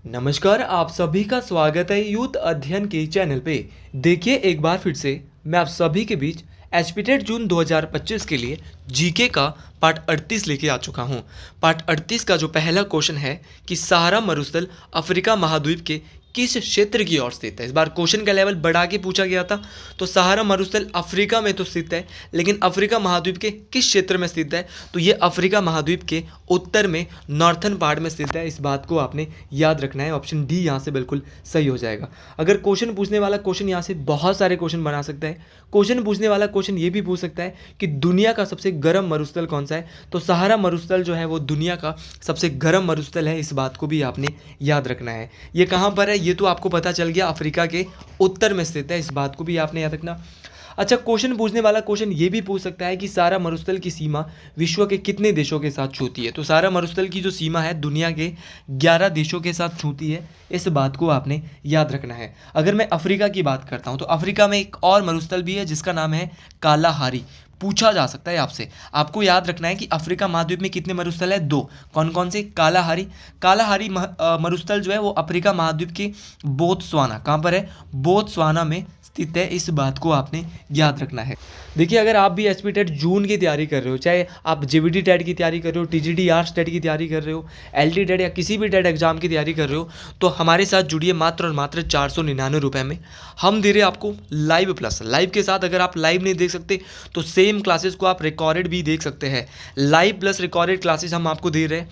नमस्कार, आप सभी का स्वागत है यूथ अध्ययन के चैनल पे। देखिए एक बार फिर से मैं आप सभी के बीच एचपीटेट जून 2025 के लिए जीके का पार्ट 38 लेके आ चुका हूँ। पार्ट 38 का जो पहला क्वेश्चन है कि सहारा मरुस्थल अफ्रीका महाद्वीप के किस क्षेत्र की ओर स्थित है। इस बार क्वेश्चन का लेवल बढ़ा के पूछा गया था। तो सहारा मरुस्थल अफ्रीका में तो स्थित है, लेकिन अफ्रीका महाद्वीप के किस क्षेत्र में स्थित है, तो ये अफ्रीका महाद्वीप के उत्तर में नॉर्थन पार्ट में स्थित है। इस बात को आपने याद रखना है। ऑप्शन डी यहाँ से बिल्कुल सही हो जाएगा। अगर क्वेश्चन पूछने वाला क्वेश्चन यहाँ से बहुत सारे क्वेश्चन बना सकता है। क्वेश्चन पूछने वाला क्वेश्चन ये भी पूछ सकता है कि दुनिया का सबसे गर्म मरुस्थल कौन सा है, तो सहारा मरुस्थल जो है वो दुनिया का सबसे गर्म मरुस्थल है। इस बात को भी आपने याद रखना है। ये कहाँ पर है ये तो आपको पता चल गया, अफ्रीका के उत्तर में स्थित है। इस बात को भी आपने याद रखना। अच्छा, क्वेश्चन पूछने वाला क्वेश्चन ये भी पूछ सकता है कि सहारा मरुस्थल की सीमा विश्व के कितने देशों के साथ छूती है। तो सहारा मरुस्थल की जो सीमा है दुनिया के 11 देशों के साथ छूती है। इस बात को आपने याद रखना है। अगर मैं अफ्रीका की बात करता हूँ तो अफ्रीका में एक और मरुस्थल भी है जिसका नाम है कालाहारी। पूछा जा सकता है आपसे। आपको याद रखना है कि अफ्रीका महाद्वीप में कितने मरुस्थल है, 2। कौन कौन से? कालाहारी। कालाहारी मरुस्थल जो है वो अफ्रीका महाद्वीप के बोत्सवाना, कहाँ पर है? बोत्सवाना में स्थित है। इस बात को आपने याद रखना है। देखिए, अगर आप भी एचपी टेट जून की तैयारी कर रहे हो, चाहे आप जेबीटी टेट की तैयारी कर रहे हो, टीजीटी आर्ट्स टेट की तैयारी कर रहे हो, एलटी टेट या किसी भी टेट एग्जाम की तैयारी कर रहे हो, तो हमारे साथ जुड़िए। मात्र और मात्र 499 रुपये में हम दे रहे हैं आपको लाइव प्लस। लाइव के साथ अगर आप लाइव नहीं देख सकते तो सेम क्लासेस को आप रिकॉर्डेड भी देख सकते हैं। लाइव प्लस रिकॉर्डेड क्लासेस हम आपको दे रहे हैं।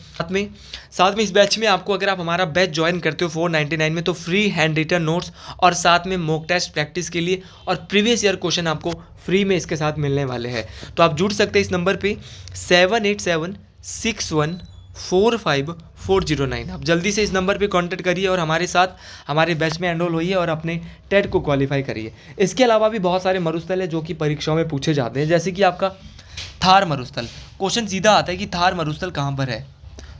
साथ में इस बैच में आपको, अगर आप हमारा बैच ज्वाइन करते हो 499 में, तो फ्री हैंड रिटन नोट्स और साथ में मॉक टेस्ट प्रैक्टिस के लिए और प्रीवियस ईयर क्वेश्चन आपको फ्री में इसके साथ मिलने वाले हैं। तो आप जुड़ सकते हैं इस नंबर पे 7876145409। आप जल्दी से इस नंबर पे कांटेक्ट करिए और हमारे साथ हमारे बैच में एनरोल होइए और अपने टेट को क्वालिफाई करिए। इसके अलावा भी बहुत सारे मरुस्थल है जो कि परीक्षाओं में पूछे जाते हैं, जैसे कि आपका थार मरुस्थल। क्वेश्चन सीधा आता है कि थार मरुस्थल कहाँ पर है।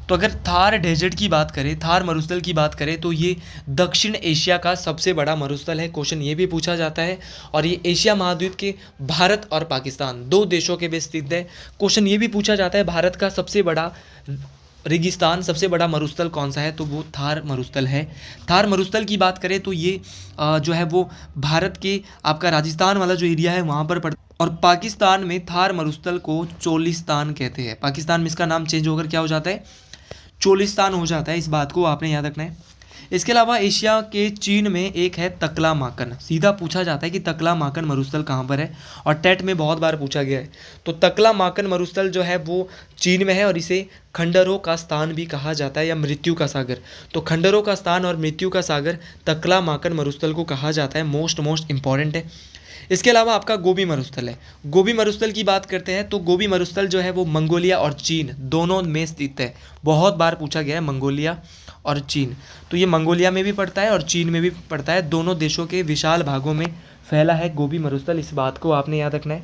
तो अगर थार डेजर्ट की बात करें, थार मरुस्थल की बात करें, तो ये दक्षिण एशिया का सबसे बड़ा मरुस्थल है। क्वेश्चन ये भी पूछा जाता है। और ये एशिया महाद्वीप के भारत और पाकिस्तान 2 देशों के बीच स्थित है। क्वेश्चन ये भी पूछा जाता है भारत का सबसे बड़ा रेगिस्तान, सबसे बड़ा मरुस्थल कौन सा है, तो वो थार मरुस्थल है। थार मरुस्थल की बात करें तो ये जो है वो भारत के आपका राजस्थान वाला जो एरिया है वहाँ पर पड़ता है। और पाकिस्तान में थार मरुस्थल को चोलिस्तान कहते हैं। पाकिस्तान में इसका नाम चेंज होकर क्या हो जाता है? चोलिस्तान हो जाता है। इस बात को आपने याद रखना है। इसके अलावा एशिया के चीन में एक है तकलामाकन। सीधा पूछा जाता है कि तकलामाकन मरुस्थल कहाँ पर है, और टेट में बहुत बार पूछा गया है। तो तकलामाकन मरुस्थल जो है वो चीन में है और इसे खंडरों का स्थान भी कहा जाता है, या मृत्यु का सागर। तो खंडरों का स्थान और मृत्यु का सागर तकलामाकन मरुस्थल को कहा जाता है। मोस्ट इंपॉर्टेंट है। इसके अलावा आपका गोबी मरुस्थल है। गोबी मरुस्थल की बात करते हैं तो गोबी मरुस्थल जो है वो मंगोलिया और चीन दोनों में स्थित है। बहुत बार पूछा गया है मंगोलिया और चीन। तो ये मंगोलिया में भी पड़ता है और चीन में भी पड़ता है। दोनों देशों के विशाल भागों में फैला है गोबी मरुस्थल। इस बात को आपने याद रखना है।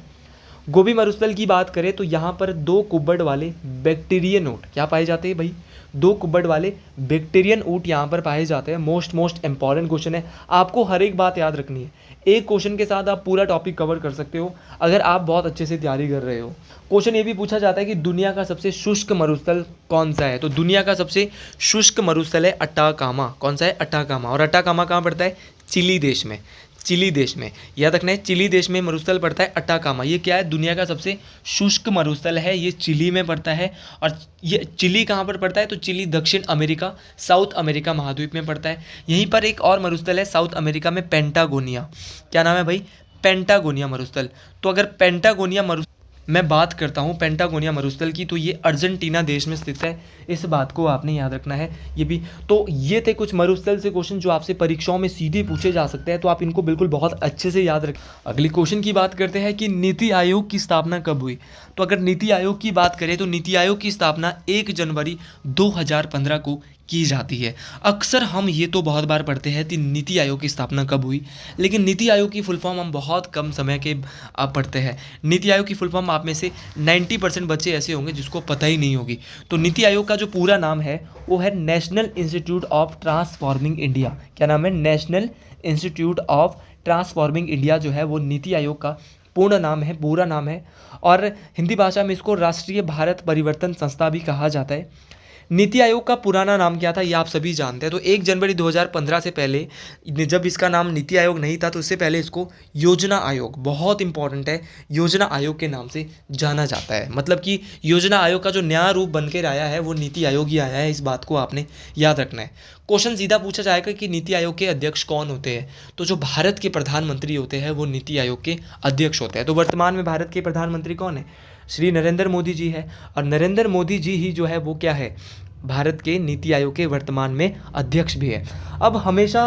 गोबी मरुस्थल की बात करें तो यहाँ पर 2 कुब्बड़ वाले बैक्टीरियन ऊँट क्या पाए जाते हैं भाई? 2 कुब्बड़ वाले बैक्टीरियन ऊँट यहाँ पर पाए जाते हैं। मोस्ट इंपॉर्टेंट क्वेश्चन है। आपको हर एक बात याद रखनी है। एक क्वेश्चन के साथ आप पूरा टॉपिक कवर कर सकते हो अगर आप बहुत अच्छे से तैयारी कर रहे हो। क्वेश्चन ये भी पूछा जाता है कि दुनिया का सबसे शुष्क मरुस्थल कौन सा है। तो दुनिया का सबसे शुष्क मरुस्थल है अटाकामा। कौन सा है? अटाकामा। और अटाकामा कहाँ पड़ता है? चिली देश में। चिली देश में याद रखना है। चिली देश में मरुस्थल पड़ता है अटाकामा। ये क्या है? दुनिया का सबसे शुष्क मरुस्थल है। ये चिली में पड़ता है। और ये चिली कहाँ पर पड़ता है? तो चिली दक्षिण अमेरिका, साउथ अमेरिका महाद्वीप में पड़ता है। यहीं पर एक और मरुस्थल है साउथ अमेरिका में, पेंटागोनिया। क्या नाम है भाई? पेंटागोनिया मरुस्थल। तो अगर पेंटागोनिया मरुस्थल मैं बात करता हूँ पेंटागोनिया मरुस्थल की, तो ये अर्जेंटीना देश में स्थित है। इस बात को आपने याद रखना है। ये भी तो ये थे कुछ मरुस्थल से क्वेश्चन जो आपसे परीक्षाओं में सीधे पूछे जा सकते हैं। तो आप इनको बिल्कुल बहुत अच्छे से याद रखें। अगली क्वेश्चन की बात करते हैं कि नीति आयोग की स्थापना कब हुई। तो अगर नीति आयोग की बात करें तो नीति आयोग की स्थापना 1 जनवरी 2015 को की जाती है। अक्सर हम ये तो बहुत बार पढ़ते हैं कि नीति आयोग की स्थापना कब हुई, लेकिन नीति आयोग की फुल फॉर्म हम बहुत कम समय के पढ़ते हैं। नीति आयोग की फुल फॉर्म आप में से 90% बच्चे ऐसे होंगे जिसको पता ही नहीं होगी। तो नीति आयोग का जो पूरा नाम है वो है national institute of transforming India. क्या नाम है? National institute of transforming India जो है वो नीति आयोग का पूर्ण नाम है, पूरा नाम है। और हिंदी भाषा में इसको राष्ट्रीय भारत परिवर्तन संस्था भी कहा जाता है। नीति आयोग का पुराना नाम क्या था ये आप सभी जानते हैं। तो 1 जनवरी 2015 से पहले जब इसका नाम नीति आयोग नहीं था तो उससे पहले इसको योजना आयोग, बहुत इंपॉर्टेंट है, योजना आयोग के नाम से जाना जाता है। मतलब कि योजना आयोग का जो नया रूप बनकर आया है वो नीति आयोग ही आया है, इस बात को आपने याद रखना है। क्वेश्चन सीधा पूछा जाएगा कि नीति आयोग के अध्यक्ष कौन होते हैं, तो जो भारत के प्रधानमंत्री होते हैं वो नीति आयोग के अध्यक्ष होते हैं। तो वर्तमान में भारत के प्रधानमंत्री कौन है, श्री नरेंद्र मोदी जी है, और नरेंद्र मोदी जी ही जो है वो क्या है, भारत के नीति आयोग के वर्तमान में अध्यक्ष भी है। अब हमेशा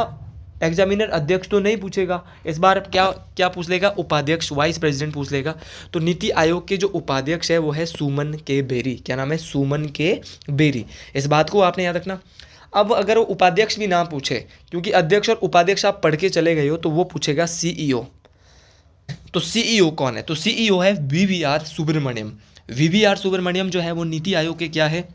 एग्जामिनर अध्यक्ष तो नहीं पूछेगा, इस बार क्या क्या पूछ लेगा, उपाध्यक्ष, वाइस प्रेसिडेंट पूछ लेगा। तो नीति आयोग के जो उपाध्यक्ष है वो है सुमन के बेरी। क्या नाम है, सुमन के बेरी, इस बात को आपने याद रखना। अब अगर वो उपाध्यक्ष भी ना पूछे, क्योंकि अध्यक्ष और उपाध्यक्ष आप पढ़ के चले गए हो, तो वो पूछेगा सीईओ। तो सीईओ कौन है, तो सीईओ है वीवीआर सुब्रमण्यम। वीवीआर सुब्रमण्यम जो है वो नीति आयोग के क्या है,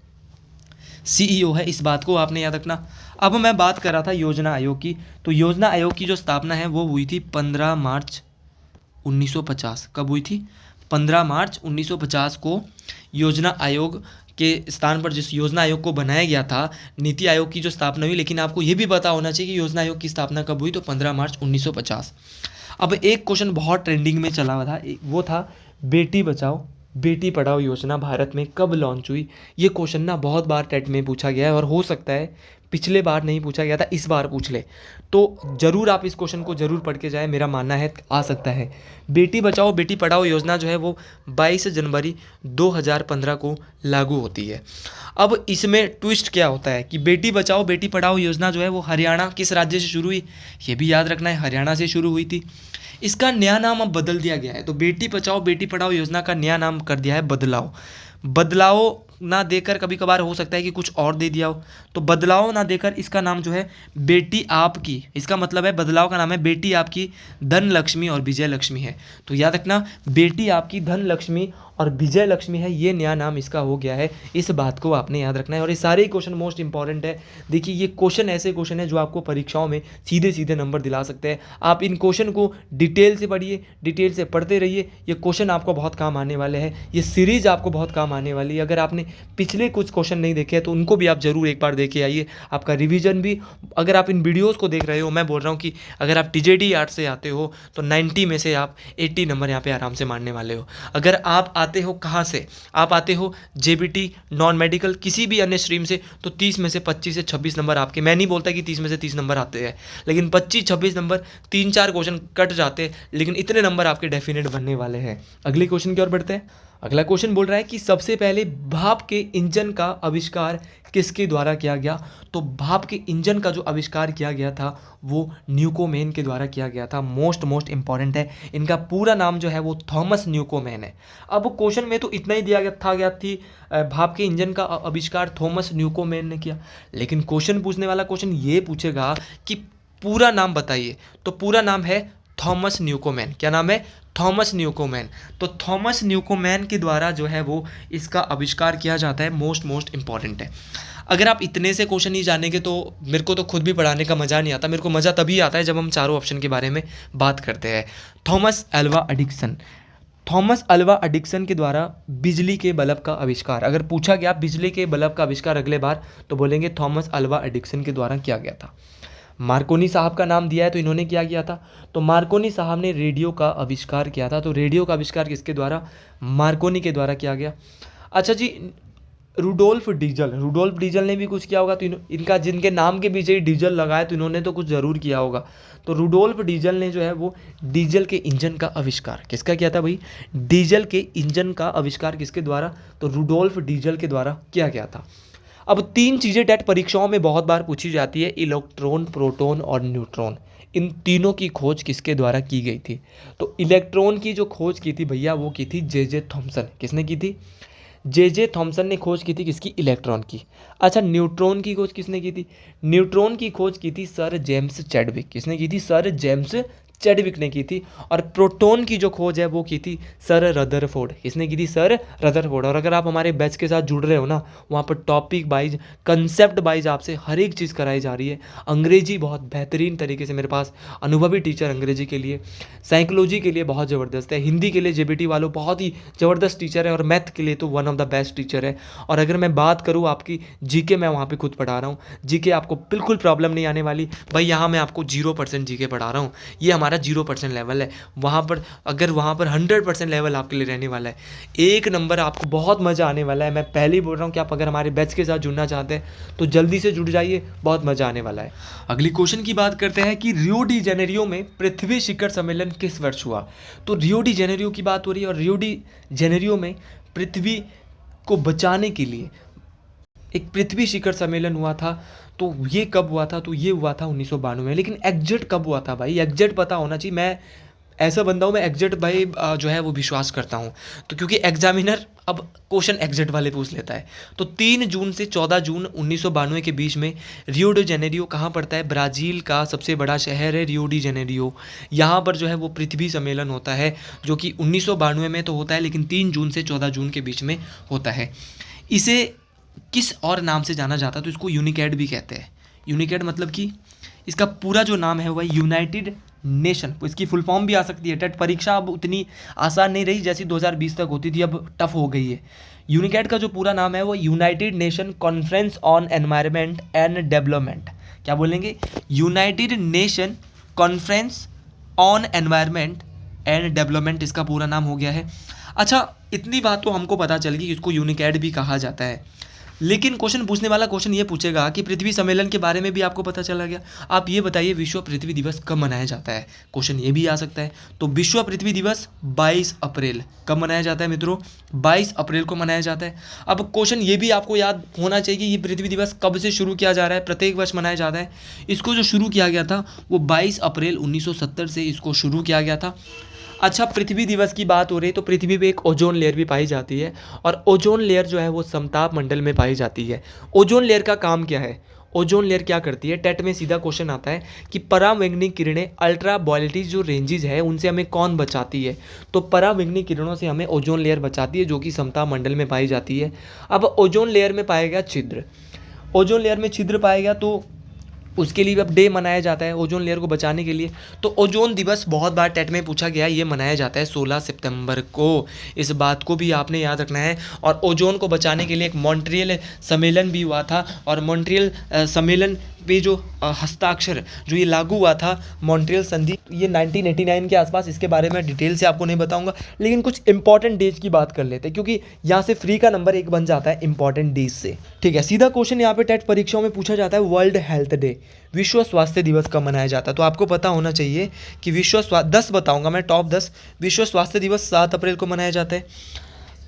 सीईओ है, इस बात को आपने याद रखना। अब मैं बात कर रहा था योजना आयोग की, तो योजना आयोग की जो स्थापना है वो हुई थी 15 मार्च 1950। कब हुई थी, 15 मार्च 1950 को योजना आयोग के स्थान पर जिस योजना आयोग को बनाया गया था, नीति आयोग की जो स्थापना हुई। लेकिन आपको ये भी पता होना चाहिए कि योजना आयोग की स्थापना कब हुई, तो 15 मार्च 1950। अब एक क्वेश्चन बहुत ट्रेंडिंग में चला हुआ था, वो था बेटी बचाओ बेटी पढ़ाओ योजना भारत में कब लॉन्च हुई। ये क्वेश्चन ना बहुत बार टेट में पूछा गया है, और हो सकता है पिछले बार नहीं पूछा गया था, इस बार पूछ ले, तो ज़रूर आप इस क्वेश्चन को ज़रूर पढ़ के जाए, मेरा मानना है आ सकता है। बेटी बचाओ बेटी पढ़ाओ योजना जो है वो 22 जनवरी 2015 को लागू होती है। अब इसमें ट्विस्ट क्या होता है कि बेटी बचाओ बेटी पढ़ाओ योजना जो है वो हरियाणा किस राज्य से शुरू हुई, ये भी याद रखना है, हरियाणा से शुरू हुई थी। इसका नया नाम अब बदल दिया गया है, तो बेटी बचाओ बेटी पढ़ाओ योजना का नया नाम कर दिया है बदलाव। बदलाव ना देकर, कभी कभार हो सकता है कि कुछ और दे दिया हो, तो बदलाव ना देकर इसका नाम जो है बेटी आपकी, इसका मतलब है बदलाव का नाम है बेटी आपकी धन लक्ष्मी और विजय लक्ष्मी है। तो याद रखना, बेटी आपकी धन लक्ष्मी और विजय लक्ष्मी है, ये नया नाम इसका हो गया है, इस बात को आपने याद रखना है। और ये सारे ही क्वेश्चन मोस्ट इंपॉर्टेंट है। देखिए ये क्वेश्चन ऐसे क्वेश्चन है जो आपको परीक्षाओं में सीधे सीधे नंबर दिला सकते हैं। आप इन क्वेश्चन को डिटेल से पढ़िए, डिटेल से पढ़ते रहिए, ये क्वेश्चन आपको बहुत काम आने वाले हैं, ये सीरीज आपको बहुत काम आने वाली है। अगर आपने पिछले कुछ क्वेश्चन नहीं देखे हैं तो उनको भी आप जरूर एक बार देखे आइए, आपका रिवीजन भी। अगर आप इन वीडियोज़ को देख रहे हो, मैं बोल रहा हूँ कि अगर आप टीजेडी आर्ट से आते हो तो 90 में से आप 80 नंबर यहाँ पे आराम से मारने वाले हो। अगर आप आते हो कहाँ से, आप आते हो जेबीटी, नॉन मेडिकल, किसी भी अन्य स्ट्रीम से, तो 30 में से 25 से 26 नंबर आपके, मैं नहीं बोलता कि 30 में से 30 नंबर आते हैं, लेकिन 25-26 नंबर, 3-4 क्वेश्चन कट जाते, लेकिन इतने नंबर आपके डेफिनेट बनने वाले हैं। अगले क्वेश्चन की ओर बढ़ते हैं। अगला क्वेश्चन बोल रहा है कि सबसे पहले भाप के इंजन का आविष्कार किसके द्वारा किया गया। तो भाप के इंजन का जो आविष्कार किया गया था वो न्यूकोमेन के द्वारा किया गया था। मोस्ट इंपॉर्टेंट है, इनका पूरा नाम जो है वो थॉमस न्यूकोमेन है। अब क्वेश्चन में तो इतना ही दिया गया थी भाप के इंजन का आविष्कार थॉमस न्यूकोमेन ने किया, लेकिन क्वेश्चन पूछने वाला क्वेश्चन ये पूछेगा कि पूरा नाम बताइए, तो पूरा नाम है थॉमस न्यूकोमेन। क्या नाम है, थॉमस न्यूकोमेन। तो थॉमस न्यूकोमेन के द्वारा जो है वो इसका आविष्कार किया जाता है। मोस्ट इंपॉर्टेंट है। अगर आप इतने से क्वेश्चन नहीं जानेंगे तो मेरे को तो खुद भी पढ़ाने का मज़ा नहीं आता। मेरे को मज़ा तभी आता है जब हम चारों ऑप्शन के बारे में बात करते हैं। Thomas Alva Edison, Thomas Alva Edison के द्वारा बिजली के बल्ब का आविष्कार। अगर पूछा गया बिजली के बल्ब का आविष्कार अगले बार, तो बोलेंगे थॉमस अल्वा एडिसन के द्वारा किया गया था। मार्कोनी साहब का नाम दिया है, तो इन्होंने क्या किया था, तो मार्कोनी साहब ने रेडियो का आविष्कार किया था। तो रेडियो का आविष्कार किसके द्वारा, मार्कोनी के द्वारा किया गया। अच्छा जी, रुडोल्फ डीजल ने भी कुछ किया होगा, तो इनका जिनके नाम के पीछे ही डीजल लगाया, तो इन्होंने तो कुछ ज़रूर किया होगा। तो रुडोल्फ डीजल ने जो है वो डीजल के इंजन का आविष्कार किसका किया था भाई, डीजल के इंजन का आविष्कार किसके द्वारा, तो रुडोल्फ डीजल के द्वारा किया गया था। अब 3 चीज़ें टेट परीक्षाओं में बहुत बार पूछी जाती है, इलेक्ट्रॉन, प्रोटॉन और न्यूट्रॉन। इन तीनों की खोज किसके द्वारा की गई थी, तो इलेक्ट्रॉन की जो खोज की थी भैया वो की थी जे थॉमसन। किसने की थी, जे थॉमसन ने खोज की थी किसकी, इलेक्ट्रॉन की। अच्छा, न्यूट्रॉन की खोज किसने की थी, न्यूट्रॉन की खोज की थी सर जेम्स चैडविक। किसने की थी, सर जेम्स चैडविक ने की थी। और प्रोटॉन की जो खोज है वो की थी सर रदरफोर्ड। किसने की थी? Sir Rutherford. और अगर आप हमारे बैच के साथ जुड़ रहे हो ना, वहाँ पर टॉपिक वाइज, कंसेप्ट वाइज आपसे हर एक चीज़ कराई जा रही है। अंग्रेजी बहुत बेहतरीन तरीके से, मेरे पास अनुभवी टीचर अंग्रेजी के लिए, साइकोलॉजी के लिए बहुत ज़बरदस्त है, हिंदी के लिए जेबीटी वालों बहुत ही ज़बरदस्त टीचर है, और मैथ के लिए तो one of the best teacher है। और अगर मैं बात करूँ आपकी जीके, मैं वहाँ पे खुद पढ़ा रहा हूँ। जीके आपको बिल्कुल प्रॉब्लम नहीं आने वाली भाई। यहाँ मैं आपको 0% जीके पढ़ा रहा हूँ। ये हमारा 0% लेवल है। वहाँ पर अगर वहाँ पर 100% लेवल आपके लिए रहने वाला है, एक नंबर, आपको बहुत मज़ा आने वाला है। मैं पहले ही बोल रहा हूँ कि आप अगर हमारे बैच के साथ जुड़ना चाहते हैं तो जल्दी से जुड़ जाइए, बहुत मज़ा आने वाला है। अगली क्वेश्चन की बात करते हैं कि रियो डी जेनेरियो में पृथ्वी शिखर सम्मेलन किस वर्ष हुआ? तो रियो डी जेनेरियो की बात हो रही है, और रियो डी जेनेरियो में पृथ्वी को बचाने के लिए एक पृथ्वी शिखर सम्मेलन हुआ था। तो ये कब हुआ था? तो ये हुआ था 1992 में। लेकिन एग्जैक्ट कब हुआ था भाई? एग्जैक्ट पता होना चाहिए। मैं ऐसा बंदा हूँ, मैं एग्जैक्ट भाई जो है वो विश्वास करता हूँ। तो क्योंकि एग्जामिनर अब क्वेश्चन एग्जैक्ट वाले पूछ लेता है। तो 3 जून से 14 जून 1992 के बीच में रियो डी जेनेरियो कहाँ पड़ता है? ब्राज़ील का सबसे बड़ा शहर है रियो डी जेनेरियो। यहाँ पर जो है वो पृथ्वी सम्मेलन होता है, जो कि 1992 में तो होता है, लेकिन 3 जून से 14 जून के बीच में होता है। इसे किस और नाम से जाना जाता है? तो इसको यूनिकैड भी कहते हैं। यूनिकैड मतलब कि इसका पूरा जो नाम है वह यूनाइटेड नेशन, इसकी फुल फॉर्म भी आ सकती है। टेट परीक्षा अब उतनी आसान नहीं रही जैसी 2020 तक होती थी, अब टफ हो गई है। यूनिकैड का जो पूरा नाम है वो United nation conference on environment and development. क्या बोलेंगे? United nation conference on environment and development, इसका पूरा नाम हो गया है। अच्छा, इतनी बात तो हमको पता चल गई कि इसको यूनिकैड भी कहा जाता है। लेकिन क्वेश्चन पूछने वाला क्वेश्चन ये पूछेगा कि पृथ्वी सम्मेलन के बारे में भी आपको पता चला गया। आप ये बताइए विश्व पृथ्वी दिवस कब मनाया जाता है? क्वेश्चन ये भी आ सकता है। तो विश्व पृथ्वी दिवस 22 अप्रैल कब मनाया जाता है मित्रों? 22 अप्रैल को मनाया जाता है। अब क्वेश्चन ये भी आपको याद होना चाहिए कि ये पृथ्वी दिवस कब से शुरू किया जा रहा है? प्रत्येक वर्ष मनाया जाता है। इसको जो शुरू किया गया था वो 22 अप्रैल 1970 से इसको शुरू किया गया था। अच्छा, पृथ्वी दिवस की बात हो रही है तो पृथ्वी पे एक ओजोन लेयर भी पाई जाती है, और ओजोन लेयर जो है वो समताप मंडल में पाई जाती है। ओजोन लेयर का काम क्या है? ओजोन लेयर क्या करती है? टेट में सीधा क्वेश्चन आता है कि परावैंगनिक किरणें, अल्ट्रा वायलेट जो रेंजेस है, उनसे हमें कौन बचाती है? तो परावैंगनिक किरणों से हमें ओजोन लेयर बचाती है, जो कि समताप मंडल में पाई जाती है। अब ओजोन लेयर में पाया गया छिद्र, ओजोन लेयर में छिद्र पाया गया, तो उसके लिए अब डे मनाया जाता है ओजोन लेयर को बचाने के लिए। तो ओजोन दिवस बहुत बार टेट में पूछा गया, ये मनाया जाता है 16 सितंबर को। इस बात को भी आपने याद रखना है। और ओजोन को बचाने के लिए एक मॉन्ट्रियल सम्मेलन भी हुआ था, और मॉन्ट्रियल सम्मेलन पे जो हस्ताक्षर जो ये लागू हुआ था, मॉन्ट्रियल संधि, ये 1989 के आसपास। इसके बारे में डिटेल से आपको नहीं बताऊंगा, लेकिन कुछ इंपॉर्टेंट डेज की बात कर लेते हैं, क्योंकि यहाँ से फ्री का नंबर 1 बन जाता है इंपॉर्टेंट डेज से। ठीक है, सीधा क्वेश्चन यहाँ पे टेट परीक्षाओं में पूछा जाता है, वर्ल्ड हेल्थ डे, विश्व स्वास्थ्य दिवस कब मनाया जाता है? तो आपको पता होना चाहिए कि 10 बताऊंगा मैं, टॉप 10। विश्व स्वास्थ्य दिवस 7 अप्रैल को मनाया जाता है।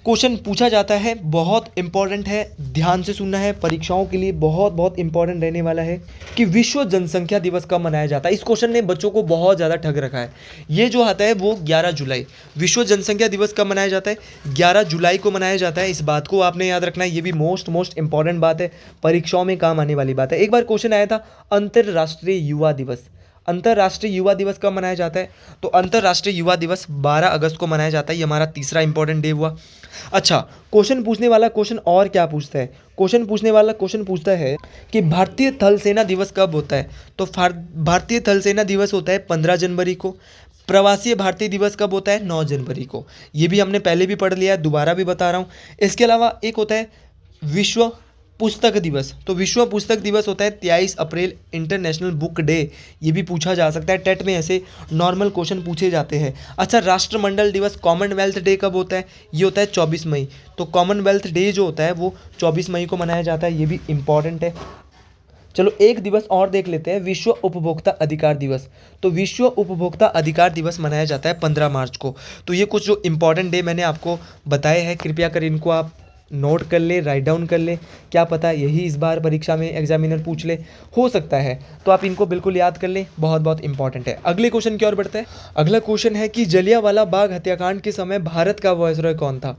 क्वेश्चन पूछा जाता है, बहुत इंपॉर्टेंट है, ध्यान से सुनना है, परीक्षाओं के लिए बहुत बहुत इंपॉर्टेंट रहने वाला है, कि विश्व जनसंख्या दिवस कब मनाया जाता है। इस क्वेश्चन ने बच्चों को बहुत ज़्यादा ठग रखा है। ये जो आता है वो 11 जुलाई, विश्व जनसंख्या दिवस कब मनाया जाता है? 11 जुलाई को मनाया जाता है। इस बात को आपने याद रखना है, ये भी मोस्ट इंपॉर्टेंट बात है, परीक्षाओं में काम आने वाली बात है। एक बार क्वेश्चन आया था, अंतर्राष्ट्रीय युवा दिवस, अंतर्राष्ट्रीय युवा दिवस कब मनाया जाता है? तो अंतर्राष्ट्रीय युवा दिवस 12 अगस्त को मनाया जाता है। ये हमारा तीसरा इंपॉर्टेंट डे हुआ। अच्छा, क्वेश्चन पूछने वाला क्वेश्चन और क्या पूछता है? क्वेश्चन पूछने वाला क्वेश्चन पूछता है कि भारतीय थल सेना दिवस कब होता है? तो भारतीय थल सेना दिवस होता है 15 जनवरी को। प्रवासी भारतीय दिवस कब होता है? 9 जनवरी को। ये भी हमने पहले भी पढ़ लिया है, दोबारा भी बता रहा हूँ। इसके अलावा एक होता है विश्व पुस्तक दिवस। तो विश्व पुस्तक दिवस होता है 23 अप्रैल, इंटरनेशनल बुक डे। ये भी पूछा जा सकता है, टेट में ऐसे नॉर्मल क्वेश्चन पूछे जाते हैं। अच्छा, राष्ट्रमंडल दिवस, कॉमनवेल्थ डे कब होता है? ये होता है 24 मई। तो कॉमनवेल्थ डे जो होता है वो 24 मई को मनाया जाता है, ये भी इम्पॉर्टेंट है। चलो एक दिवस और देख लेते हैं, विश्व उपभोक्ता अधिकार दिवस। तो विश्व उपभोक्ता अधिकार दिवस मनाया जाता है 15 मार्च को। तो ये कुछ जो इम्पॉर्टेंट डे मैंने आपको बताए हैं, कृपया कर इनको आप नोट कर ले, राइट डाउन कर ले। क्या पता यही इस बार परीक्षा में एग्जामिनर पूछ ले, हो सकता है, तो आप इनको बिल्कुल याद कर ले, बहुत बहुत इंपॉर्टेंट है। अगले क्वेश्चन की ओर बढ़ते हैं। अगला क्वेश्चन है कि जलियांवाला बाग हत्याकांड के समय भारत का वायसरॉय कौन था?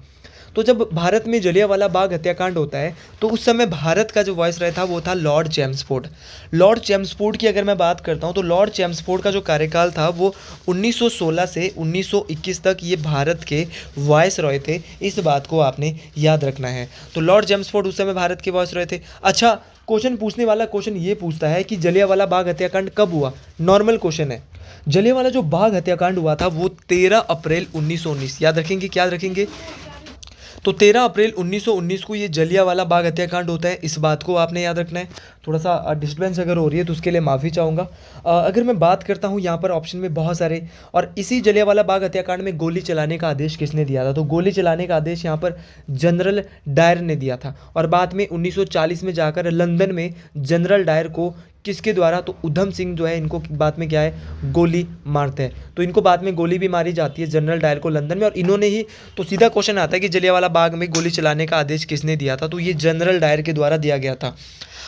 तो जब भारत में जलियांवाला बाग हत्याकांड होता है तो उस समय भारत का जो वायसराय था वो था लॉर्ड चैम्सफोर्ड। लॉर्ड चैम्सफोर्ड की अगर मैं बात करता हूँ तो लॉर्ड चैम्सफोर्ड का जो कार्यकाल था वो 1916 से 1921 तक ये भारत के वायसरॉय थे। इस बात को आपने याद रखना है। तो लॉर्ड चैम्सफोर्ड उस समय भारत के वायसरॉय थे। अच्छा, क्वेश्चन पूछने वाला क्वेश्चन ये पूछता है कि जलियांवाला बाग हत्याकांड कब हुआ। नॉर्मल क्वेश्चन है। जलियांवाला जो बाग हत्याकांड हुआ था वो 13 अप्रैल 1919, याद रखेंगे, क्या याद रखेंगे? तो 13 अप्रैल 1919 को ये जलियांवाला बाग हत्याकांड होता है। इस बात को आपने याद रखना है। थोड़ा सा डिस्टर्बेंस अगर हो रही है तो उसके लिए माफ़ी चाहूँगा। अगर मैं बात करता हूँ यहाँ पर ऑप्शन में बहुत सारे, और इसी जलियांवाला बाग हत्याकांड में गोली चलाने का आदेश किसने दिया था? तो गोली चलाने का आदेश यहाँ पर जनरल डायर ने दिया था। और बाद में 1940 में जाकर लंदन में जनरल डायर को किसके द्वारा? तो उधम सिंह जो है इनको बाद में क्या है, गोली मारते हैं। तो इनको बाद में गोली भी मारी जाती है जनरल डायर को लंदन में, और इन्होंने ही, तो सीधा क्वेश्चन आता है कि जलियांवाला बाग में गोली चलाने का आदेश किसने दिया था? तो ये जनरल डायर के द्वारा दिया गया था।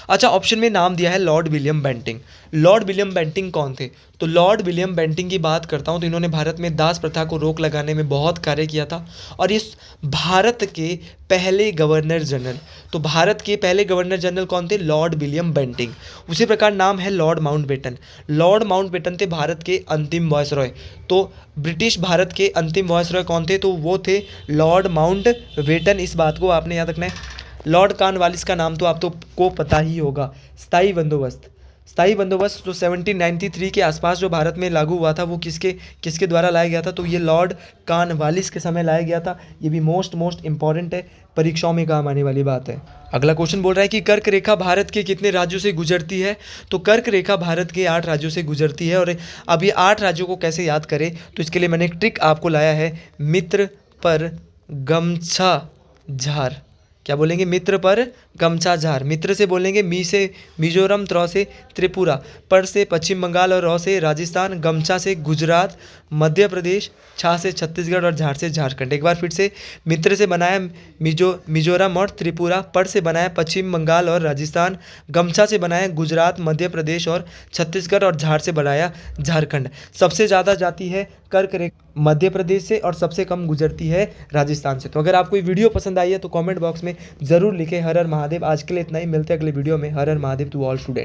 अच्छा, ऑप्शन में नाम दिया है lord William Bentinck. Lord William Bentinck कौन थे? तो लॉर्ड विलियम बेंटिंग की बात करता हूँ तो इन्होंने भारत में दास प्रथा को रोक लगाने में बहुत कार्य किया था, और इस भारत के पहले गवर्नर जनरल, तो भारत के पहले गवर्नर जनरल कौन थे? Lord William Bentinck. उसी प्रकार नाम है लॉर्ड माउंटबेटन। लॉर्ड माउंटबेटन थे भारत के अंतिम वायसरॉय। तो ब्रिटिश भारत के अंतिम वायसरॉय कौन थे? तो वो थे लॉर्ड माउंटबेटन। इस बात को आपने याद रखना है। लॉर्ड कॉर्नवालिस का नाम तो आपको पता ही होगा। स्थायी बंदोबस्त जो 1793 के आसपास जो भारत में लागू हुआ था वो किसके द्वारा लाया गया था? तो ये लॉर्ड कॉर्नवालिस के समय लाया गया था। ये भी मोस्ट इंपॉर्टेंट है, परीक्षाओं में काम आने वाली बात है। अगला क्वेश्चन बोल रहा है कि कर्क रेखा भारत के कितने राज्यों से गुजरती है? तो कर्क रेखा भारत के 8 राज्यों से गुजरती है। और अब ये 8 राज्यों को कैसे याद करें, तो इसके लिए मैंने एक ट्रिक आपको लाया है। मित्र पर गमछा झार। क्या बोलेंगे? मित्र पर गमछा झार। मित्र से बोलेंगे मी से मिजोरम, त्र से त्रिपुरा, पर से पश्चिम बंगाल और रौ से राजस्थान, गमछा से गुजरात, मध्य प्रदेश, छा से छत्तीसगढ़ और झार से झारखंड। एक बार फिर से, मित्र से बनाया मिजोरम और त्रिपुरा, पर से बनाया पश्चिम बंगाल और राजस्थान, गमछा से बनाया गुजरात, मध्य प्रदेश और छत्तीसगढ़, और झार से बनाया झारखंड। सबसे ज़्यादा जाती है कर्क रेखा मध्य प्रदेश से, और सबसे कम गुजरती है राजस्थान से। तो अगर आपको ये वीडियो पसंद आई है तो कमेंट बॉक्स में ज़रूर लिखें हर हर महादेव। आज के लिए इतना ही, मिलते हैं अगले वीडियो में। हर हर महादेव टू ऑल स्टूडेंट।